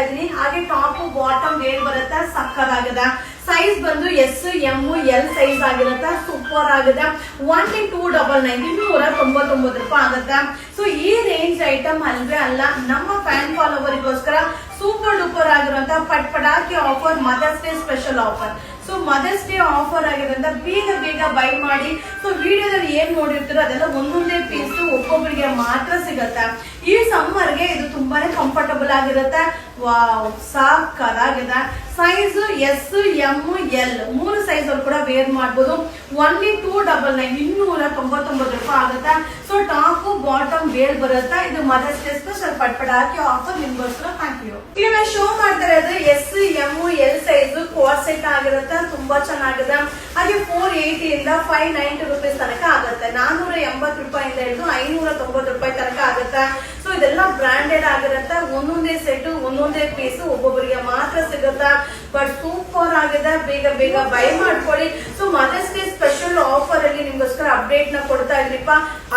ಇದೀನಿ. ಹಾಗೆ top bottom wear ಬರುತ್ತೆ, ಸಕ್ಕತ್ತಾಗಿದೆ. ಸೈಜ್ ಬಂದು ಎಸ್ ಎಂ ಎಲ್ ಸೈಜ್ ಆಗಿರುತ್ತೆ, ಸೂಪರ್ ಆಗಿದೆ. 1299 299 ರೂಪಾಯಿ ಆಗುತ್ತೆ. ಸೊ ಈ ರೇಂಜ್ ಐಟಮ್ ಅಲ್ವೇ ಅಲ್ಲ, ನಮ್ಮ ಫ್ಯಾನ್ ಫಾಲೋವರಿಗೋಸ್ಕರ ಸೂಪರ್ ಡೂಪರ್ ಆಗಿರುವಂತ ಪಟಾಕಿ offer, mother's day special offer. So mother's day offer ಆಗಿರೋದ್ರಿಂದ ಬೇಗ ಬೇಗ ಬೈ ಮಾಡಿ. ಸೊ ವಿಡಿಯೋದಲ್ಲಿ ಏನ್ ನೋಡಿರ್ತೀರೋ ಅದೆಲ್ಲ ಒಂದೊಂದೇ ಪೀಸ್ ಒಬ್ಬೊಬ್ಬರಿಗೆ ಮಾತ್ರ ಸಿಗುತ್ತೆ. ಈ ಸಮ್ಮರ್ಗೆ ಇದು ತುಂಬಾನೇ ಕಂಫರ್ಟಬಲ್ ಆಗಿರುತ್ತೆ. ವಾವ್, ಸಾಕಾಗಿದೆ. Size S M L 3 size ಅಲ್ಲಿ ಕೂಡ ವೇರ್ ಮಾಡಬಹುದು. 1299 299 ರೂಪಾಯಿ ಆಗುತ್ತೆ. ಸೊ ಟಾಪ್ ಬಾಟಮ್ ವೇರ್ ಬರುತ್ತೆ. ಇದು ಮದರ್ಸ್ ಡೇ ಸ್ಪೆಷಲ್ ಪಟಾಕಿ ಆಫರ್ ನಿಮ್ಗೋಸ್ಕರ. Thank you. ಈಗ ನಾನು ಶೋ ಮಾಡ್ತಾ ಇರೋದು S M L size coat set ಆಗಿರುತ್ತೆ, ತುಂಬಾ ಚೆನ್ನಾಗಿದೆ. ಹಾಗೆ 480 ಇಂದ 590 ರೂಪೀಸ್ ತನಕ ಆಗುತ್ತೆ. 480 ರೂಪಾಯಿಂದ ಹಿಡಿದು 590 ರೂಪಾಯಿ ತನಕ ಆಗುತ್ತೆ. ಸೊ ಇದೆಲ್ಲ ಬ್ರಾಂಡೆಡ್ ಆಗಿರುತ್ತೆ. ಒಂದೊಂದೇ ಸೆಟ್ ಒಂದೊಂದೇ ಪೀಸ್ ಒಬ್ಬೊಬ್ಬರಿಗೆ ಮಾತ್ರ ಸಿಗುತ್ತೆ. ಬಟ್ ಸೂಪರ್ ಆಗಿದೆ, ಬೇಗ ಬೇಗ ಬೈ ಮಾಡ್ಕೊಳ್ಳಿ. So mother's day special offer ಅಲ್ಲಿ ನಿಮ್ಗೋಸ್ಕರ ಅಪ್ಡೇಟ್ ನ ಕೊಡ್ತಾ ಇದ್ರಿಪ್ಪ.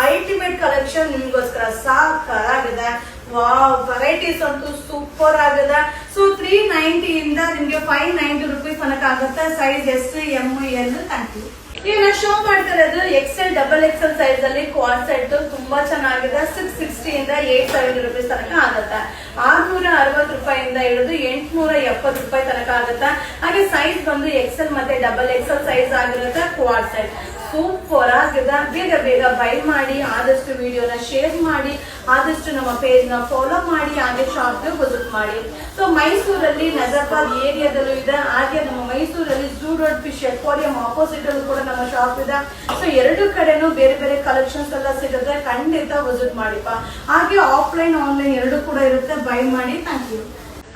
ಅಲ್ಟಿಮೇಟ್ ಕಲೆಕ್ಷನ್ ನಿಮ್ಗೋಸ್ಕರ ಸಾಕಾಗಿದೆ. ವಾವ್, ವೆರೈಟೀಸ್ ಅಂತೂ ಸೂಪರ್ ಆಗಿದೆ. ಸೊ 390 ಇಂದ ನಿಮ್ಗೆ 590 ರೂಪೀಸ್ ತನಕ ಆಗುತ್ತೆ. Size S M L. Thank you. ಈಗ ನಾನು ಶೋ ಮಾಡ್ತಾ ಇರೋದು ಎಕ್ಸೆಲ್ ಡಬಲ್ ಎಕ್ಸೆಲ್ ಸೈಜ್ ಅಲ್ಲಿ ಕ್ವಾಡ್ ಸೆಟ್, ತುಂಬಾ ಚೆನ್ನಾಗಿದೆ. 660 ಇಂದ 870 ರೂಪೀಸ್ ತನಕ ಆಗುತ್ತೆ. 660 ರೂಪಾಯಿಂದ ಹಿಡಿದು 870 ರೂಪಾಯಿ ತನಕ ಆಗುತ್ತೆ. ಹಾಗೆ ಸೈಜ್ ಬಂದು ಎಕ್ಸೆಲ್ ಮತ್ತೆ ಡಬಲ್ ಎಕ್ಸೆಲ್ ಸೈಜ್ ಆಗಿರುತ್ತೆ. ಕ್ವಾಡ್ ಸೆಟ್ ಸೂಪರ್ ಆಗಿದೆ. ಬೇಗ ಬೇಗ ಬೈ ಮಾಡಿ, ಆದಷ್ಟು ವಿಡಿಯೋನ ಶೇರ್ ಮಾಡಿ, ಆದಷ್ಟು ನಮ್ಮ ಪೇಜ್ ನ ಫಾಲೋ ಮಾಡಿ, ಹಾಗೆ ಶಾಪ್ ಗೆ ವಿಸಿಟ್ ಮಾಡಿ. ಸೊ ಮೈಸೂರಲ್ಲಿ ನಜರ್ಬಾದ್ ಏರಿಯಾದಲ್ಲೂ ಇದೆ. ಹಾಗೆ ನಮ್ಮ ಮೈಸೂರಲ್ಲಿ zoo road fish aquarium opposite ಅಲ್ಲೂ ಕೂಡ ನಮ್ಮ ಶಾಪ್ ಇದೆ. ಸೊ ಎರಡು ಕಡೆನೂ ಬೇರೆ ಬೇರೆ ಕಲೆಕ್ಷನ್ಸ್ ಎಲ್ಲ ಸಿಗುತ್ತೆ, ಖಂಡಿತ ವಿಸಿಟ್ ಮಾಡಿಪ್ಪ. ಹಾಗೆ ಆಫ್ಲೈನ್ ಆನ್ಲೈನ್ ಎರಡು ಕೂಡ ಇರುತ್ತೆ, ಬೈ ಮಾಡಿ. Thank you.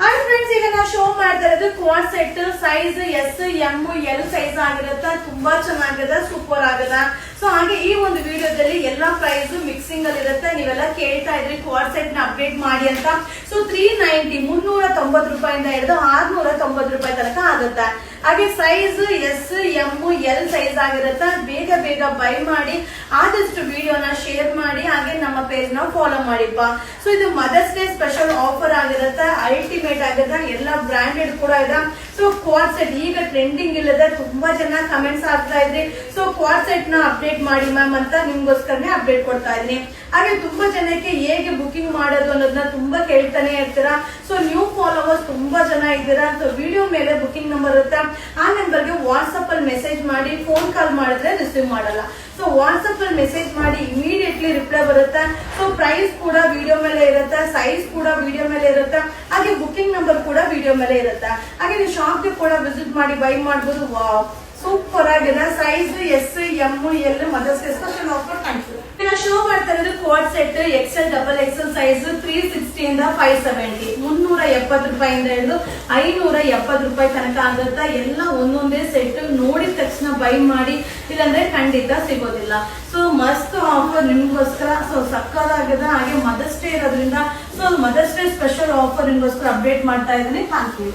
ಹಾಯ್ ಫ್ರೆಂಡ್ಸ್, ಈಗ ನಾವು ಶೋ ಮಾಡ್ತಾ ಇರೋದು quad set. Size S M L size ಆಗಿರುತ್ತೆ, ತುಂಬಾ ಚೆನ್ನಾಗಿದೆ, ಸೂಪರ್ ಆಗಿದೆ. ಸೊ ಹಾಗೆ ಈ ಒಂದು ವಿಡಿಯೋದಲ್ಲಿ ಎಲ್ಲಾ ಪ್ರೈಸ್ ಮಿಕ್ಸಿಂಗ್ ಅಲ್ಲಿ ಇರುತ್ತೆ. ನೀವೆಲ್ಲ ಕೇಳ್ತಾ ಇದ್ರಿ ಕ್ವಾಡ್ ಸೆಟ್ ನ ಅಪ್ಡೇಟ್ ಮಾಡಿ ಅಂತ. ಸೊ 390 390 ರೂಪಾಯಿಂದ ಹಿಡಿದು 690 ರೂಪಾಯಿ ತನಕ ಆಗುತ್ತೆ. ಹಾಗೆ size S M L size ಆಗಿರುತ್ತೆ. ಬೇಗ ಬೇಗ ಬೈ ಮಾಡಿ, ಆದಷ್ಟು ವಿಡಿಯೋನ ಶೇರ್ ಮಾಡಿ, ಹಾಗೆ ನಮ್ಮ ಪೇಜ್ ನ ಫಾಲೋ ಮಾಡಿಪ್ಪ. ಸೊ ಇದು ಮದರ್ಸ್ ಡೇ ಸ್ಪೆಷಲ್ ಆಫರ್ ಆಗಿರುತ್ತೆ, ಅಲ್ಟಿಮೇಟ್ ಆಗಿದೆ. ಎಲ್ಲ ಬ್ರಾಂಡೆಡ್ ಕೂಡ ಇದೆ. ಸೊ ಕ್ವಾಡ್ ಸೆಟ್ ಈಗ ಟ್ರೆಂಡಿಂಗ್ ಇಲ್ಲದೆ ತುಂಬಾ ಜನ ಕಮೆಂಟ್ಸ್ ಆಗ್ತಾ ಇದ್ರಿ. ಸೊ ಕ್ವಾಡ್ ಸೆಟ್ ನ ಅಪ್ಡೇಟ್ ಮಾಡಿ ಮ್ಯಾಮ್ ಅಂತ ನಿಮ್ಗೋಸ್ಕರನೇ ಅಪ್ಡೇಟ್ ಕೊಡ್ತಾ ಇದೀನಿ. ಹಾಗೆ ತುಂಬಾ ಜನಕ್ಕೆ ಹೇಗೆ ಬುಕಿಂಗ್ ಮಾಡೋದು ಅನ್ನೋದನ್ನ ತುಂಬಾ ಕೇಳ್ತಾನೆ ಇರ್ತೀರಾ. ಸೊ ನ್ಯೂ ಫಾಲೋವರ್ಸ್ ತುಂಬಾ ಜನ ಇದ್ದೀರಾ. ಸೊ ವಿಡಿಯೋ ಮೇಲೆ ಬುಕಿಂಗ್ ನಂಬರ್ ಇರುತ್ತೆ, ಆ ನಂಬರ್ಗೆ ವಾಟ್ಸ್ಆಪ್ ಅಲ್ಲಿ ಮೆಸೇಜ್ ಮಾಡಿ. ಫೋನ್ ಕಾಲ್ ಮಾಡಿದ್ರೆ ರಿಸೀವ್ ಮಾಡಲ್ಲ. ಸೊ ವಾಟ್ಸ್ಆಪ್ ಅಲ್ಲಿ ಮೆಸೇಜ್ ಮಾಡಿ, ಇಮಿಡಿಯೇಟ್ಲಿ ರಿಪ್ಲೈ ಬರುತ್ತೆ. ಸೊ ಪ್ರೈಸ್ ಕೂಡ ವಿಡಿಯೋ ಮೇಲೆ ಇರುತ್ತೆ, ಸೈಜ್ ಕೂಡ ವಿಡಿಯೋ ಮೇಲೆ ಇರುತ್ತೆ, ಹಾಗೆ ಬುಕಿಂಗ್ ನಂಬರ್ ಕೂಡ ವಿಡಿಯೋ ಮೇಲೆ ಇರುತ್ತೆ. ಹಾಗೆ ನೀವು ಶಾಪ್ ಗೆ ಕೂಡ ವಿಸಿಟ್ ಮಾಡಿ ಬೈ ಮಾಡಬಹುದು. ವಾವ್, ಸೂಪರ್ ಆಗಿದೆ. Size S M L mother's day special offer. Thank you. ಈಗ ಶೋ ಮಾಡ್ತಾ ಇರೋದು quad set XL double XL size 360 ಇಂದ 570 370 ರೂಪಾಯಿಂದ ಹಿಡಿದು 570 ರೂಪಾಯಿ ತನಕ ಆಗುತ್ತೆ. ಎಲ್ಲ ಒಂದೊಂದೇ ಸೆಟ್, ನೋಡಿದ ತಕ್ಷಣ ಬೈ ಮಾಡಿ, ಇಲ್ಲಾಂದ್ರೆ ಖಂಡಿತ ಸಿಗೋದಿಲ್ಲ. ಸೊ ಮಸ್ತ್ ಆಫರ್ ನಿಮ್ಗೋಸ್ಕರ. ಸೊ ಸಕ್ಕತ್ತಾಗಿದೆ. ಹಾಗೆ ಮದರ್ಸ್ ಡೇ ಇರೋದ್ರಿಂದ so mother's day special offer ನಿಮ್ಗೋಸ್ಕರ ಅಪ್ಡೇಟ್ ಮಾಡ್ತಾ ಇದ್ದೀನಿ. Thank you.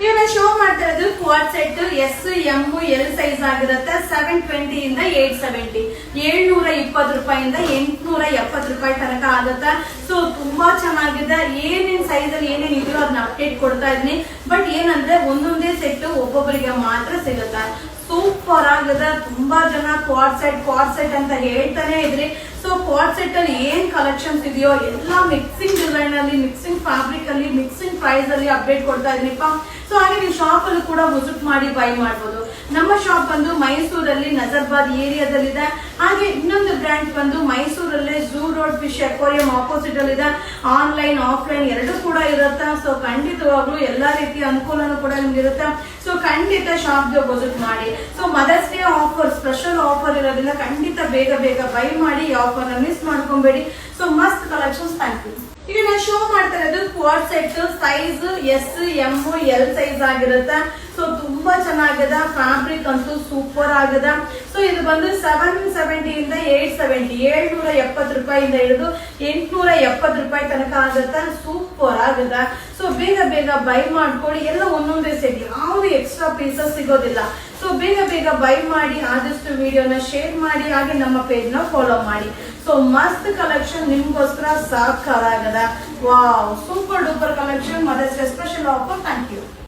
ಈಗ ನಾನು ಶೋ ಮಾಡ್ತಾ ಇರೋದು quad set S M L size ಆಗಿರುತ್ತೆ. 720 ಇಂದ 870 720 ರೂಪಾಯಿಂದ 870 ರೂಪಾಯಿ ತನಕ ಆಗುತ್ತೆ. ಸೊ ತುಂಬಾ ಚೆನ್ನಾಗಿದೆ. ಏನೇನ್ ಸೈಜ್ ಅಲ್ಲಿ ಏನೇನ್ ಇದೆಯೋ ಅದನ್ನ ಅಪ್ಡೇಟ್ ಕೊಡ್ತಾ ಇದೀನಿ. ಬಟ್ ಏನಂದ್ರೆ ಒಂದೊಂದೇ ಸೆಟ್ ಒಬ್ಬೊಬ್ಬರಿಗೆ ಮಾತ್ರ ಸಿಗುತ್ತೆ. ಸೂಪರ್ ಆಗಿದೆ. ತುಂಬಾ ಜನ ಕ್ವಾಡ್ ಸೆಟ್ ಅಂತ ಹೇಳ್ತಾನೆ ಇದ್ರಿ. ಸೊ ಕ್ವಾಡ್ ಸೆಟ್ ಅಲ್ಲಿ ಏನ್ ಕಲೆಕ್ಷನ್ಸ್ ಇದೆಯೋ ಎಲ್ಲ ಮಿಕ್ಸಿಂಗ್ ಡಿಸೈನ್ ಅಲ್ಲಿ, ಮಿಕ್ಸಿಂಗ್ ಫ್ಯಾಬ್ರಿಕ್ ಅಲ್ಲಿ, ಮಿಕ್ಸಿಂಗ್ ಪ್ರೈಸ್ ಅಲ್ಲಿ ಅಪ್ಡೇಟ್ ಕೊಡ್ತಾ ಇದೀನಿಪ್ಪ. ಸೊ ಹಾಗೆ ನೀವು ಶಾಪ್ ಅಲ್ಲೂ ಕೂಡ ವಿಸಿಟ್ ಮಾಡಿ ಬೈ ಮಾಡಬಹುದು. ನಮ್ಮ ಶಾಪ್ ಬಂದು ಮೈಸೂರಲ್ಲಿ ನಜರ್ಬಾದ್ ಏರಿಯಾದಲ್ಲಿದೆ. ಹಾಗೆ ಇನ್ನೊಂದು ಬ್ರಾಂಚ್ ಬಂದು ಮೈಸೂರಲ್ಲೇ zoo road fish aquarium opposite ಅಲ್ಲಿ ಇದೆ. ಆನ್ಲೈನ್ ಆಫ್ಲೈನ್ ಎರಡು ಕೂಡ ಇರುತ್ತೆ. ಸೊ ಖಂಡಿತವಾಗ್ಲೂ ಎಲ್ಲಾ ರೀತಿಯ ಅನುಕೂಲನೂ ಕೂಡ ನಿಮ್ಗೆ ಇರುತ್ತೆ. ಸೊ ಖಂಡಿತ ಶಾಪ್ ಗೆ ವಿಸಿಟ್ ಮಾಡಿ. So mother's day offer special offer ಇರೋದ್ರಿಂದ ಖಂಡಿತ ಬೇಗ ಬೇಗ ಬೈ ಮಾಡಿ. ಈ ಆಫರ್ ನ ಮಿಸ್ ಮಾಡ್ಕೊಂಬೇಡಿ. ಸೊ ಮಸ್ತ್ ಕಲೆಕ್ಷನ್ಸ್. Thank you. ಈಗ ನಾನು ಶೋ ಮಾಡ್ತಾ ಇರೋದು quad set size S M L size ಆಗಿರುತ್ತೆ. ಸೊ ತುಂಬಾ ಚೆನ್ನಾಗಿದೆ. ಫ್ಯಾಬ್ರಿಕ್ ಅಂತೂ ಸೂಪರ್ ಆಗಿದೆ. ಸೊ ಇದು ಬಂದು 770 ಇಂದ 870 770 ರೂಪಾಯಿಂದ ಹಿಡಿದು 870 ರೂಪಾಯಿ ತನಕ ಆಗುತ್ತೆ. ಸೂಪರ್ ಆಗಿದೆ. ಸೊ ಬೇಗ ಬೇಗ ಬೈ ಮಾಡ್ಕೊಳ್ಳಿ. ಎಲ್ಲ ಒಂದೊಂದೇ ಸೆಟ್, ಯಾವ್ದು ಎಕ್ಸ್ಟ್ರಾ ಪೀಸಸ್ ಸಿಗೋದಿಲ್ಲ. ಸೊ ಬೇಗ ಬೇಗ ಬೈ ಮಾಡಿ, ಆದಷ್ಟು ವಿಡಿಯೋನ ಶೇರ್ ಮಾಡಿ, ಹಾಗೆ ನಮ್ಮ ಪೇಜ್ ನ ಫಾಲೋ ಮಾಡಿ. ಸೊ ಮಸ್ತ್ ಕಲೆಕ್ಷನ್ ನಿಮ್ಗೋಸ್ಕರ ಸಾಕಾಗದ. ವಾವ್, ಸೂಪರ್ ಡೂಪರ್ ಕಲೆಕ್ಷನ್ ಮತ್ತೆ ಸ್ಪೆಷಲ್ ಆಫರ್. Thank you.